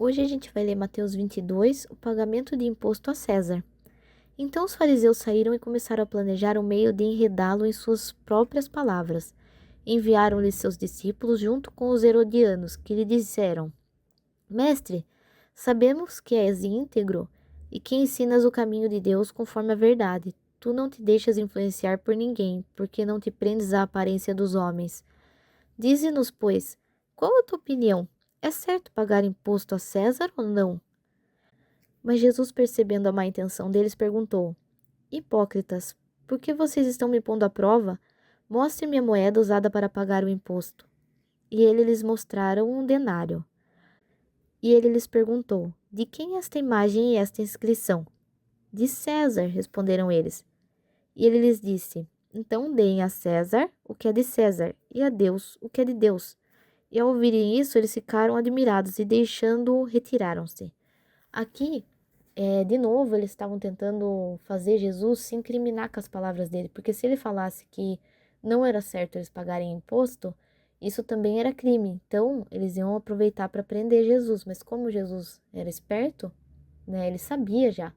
Hoje a gente vai ler Mateus 22, o pagamento de imposto a César. Então os fariseus saíram e começaram a planejar um meio de enredá-lo em suas próprias palavras. Enviaram-lhe seus discípulos junto com os herodianos, que lhe disseram: Mestre, sabemos que és íntegro e que ensinas o caminho de Deus conforme a verdade. Tu não te deixas influenciar por ninguém, porque não te prendes à aparência dos homens. Dize-nos, pois, qual a tua opinião? É certo pagar imposto a César ou não? Mas Jesus, percebendo a má intenção deles, perguntou: Hipócritas, por que vocês estão me pondo à prova? Mostre-me a moeda usada para pagar o imposto. E ele lhes mostraram um denário. E ele lhes perguntou: De quem é esta imagem e esta inscrição? De César, responderam eles. E ele lhes disse: Então deem a César o que é de César, e a Deus o que é de Deus. E ao ouvirem isso, eles ficaram admirados e, deixando-o, retiraram-se. Aqui, de novo, eles estavam tentando fazer Jesus se incriminar com as palavras dele, porque se ele falasse que não era certo eles pagarem imposto, isso também era crime. Então, eles iam aproveitar para prender Jesus, mas como Jesus era esperto, né, ele sabia já.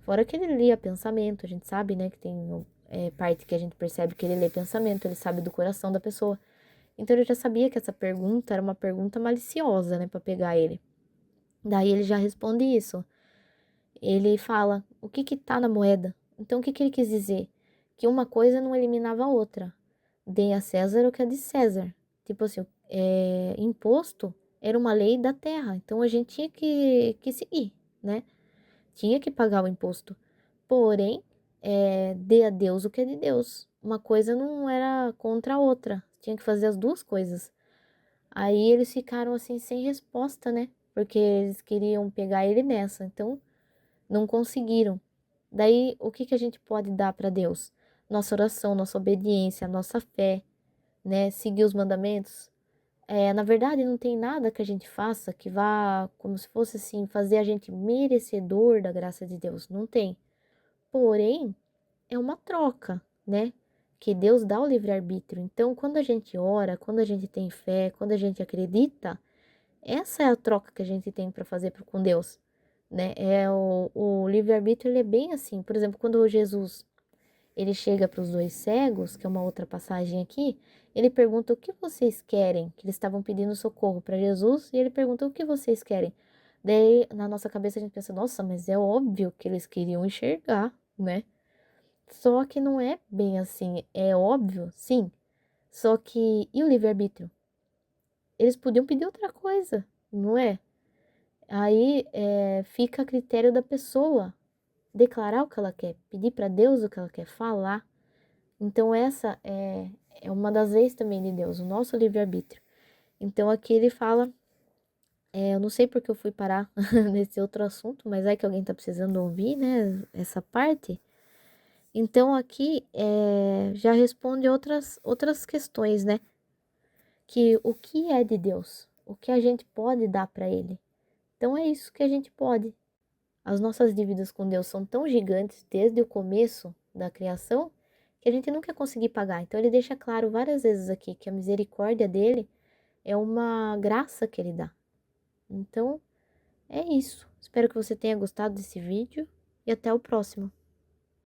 Fora que ele lia pensamento, a gente sabe, né, que tem parte que a gente percebe que ele lê pensamento, ele sabe do coração da pessoa. Então, ele já sabia que essa pergunta era uma pergunta maliciosa, né, para pegar ele. Daí ele já responde isso. Ele fala o que tá na moeda. Então, o que ele quis dizer? Que uma coisa não eliminava a outra. Dê a César o que é de César. Tipo assim, imposto era uma lei da terra. Então, a gente tinha que seguir, né? Tinha que pagar o imposto. Porém, dê a Deus o que é de Deus. Uma coisa não era contra a outra. Tinha que fazer as duas coisas. Aí eles ficaram assim sem resposta, né? Porque eles queriam pegar ele nessa. Então, não conseguiram. Daí, o que a gente pode dar para Deus? Nossa oração, nossa obediência, nossa fé, né? Seguir os mandamentos. Na verdade, não tem nada que a gente faça que vá, como se fosse assim, fazer a gente merecedor da graça de Deus. Não tem. Porém, é uma troca, né? Que Deus dá o livre-arbítrio. Então, quando a gente ora, quando a gente tem fé, quando a gente acredita, essa é a troca que a gente tem para fazer com Deus, né? O livre-arbítrio, ele é bem assim. Por exemplo, quando Jesus ele chega para os dois cegos, que é uma outra passagem aqui, ele pergunta o que vocês querem, que eles estavam pedindo socorro para Jesus, e ele pergunta o que vocês querem. Daí, na nossa cabeça, a gente pensa, nossa, mas é óbvio que eles queriam enxergar, né? Só que não é bem assim, é óbvio, sim. Só que, e o livre-arbítrio? Eles podiam pedir outra coisa, não é? Aí fica a critério da pessoa declarar o que ela quer, pedir para Deus o que ela quer, falar. Então, essa é uma das leis também de Deus, o nosso livre-arbítrio. Então, aqui ele fala, eu não sei porque eu fui parar nesse outro assunto, mas é que alguém está precisando ouvir, né, essa parte. Então, aqui já responde outras questões, né? Que o que é de Deus? O que a gente pode dar para Ele? Então, é isso que a gente pode. As nossas dívidas com Deus são tão gigantes desde o começo da criação que a gente nunca conseguir pagar. Então ele deixa claro várias vezes aqui que a misericórdia dele é uma graça que ele dá. Então é isso. Espero que você tenha gostado desse vídeo e até o próximo.